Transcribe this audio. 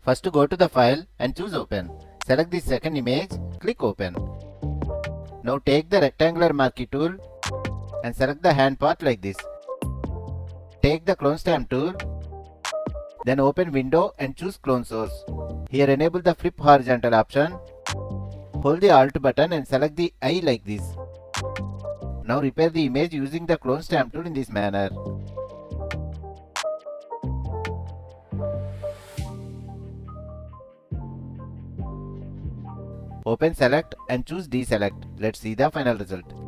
First go to the file and choose open. Select the second image, click open. Now take the rectangular marquee tool and select the hand part like this. Take the clone stamp tool, then open window and choose clone source. Here enable the flip horizontal option. Hold the Alt button and select the eye like this. Now repair the image using the clone stamp tool in this manner. Open select and choose deselect. Let's see the final result.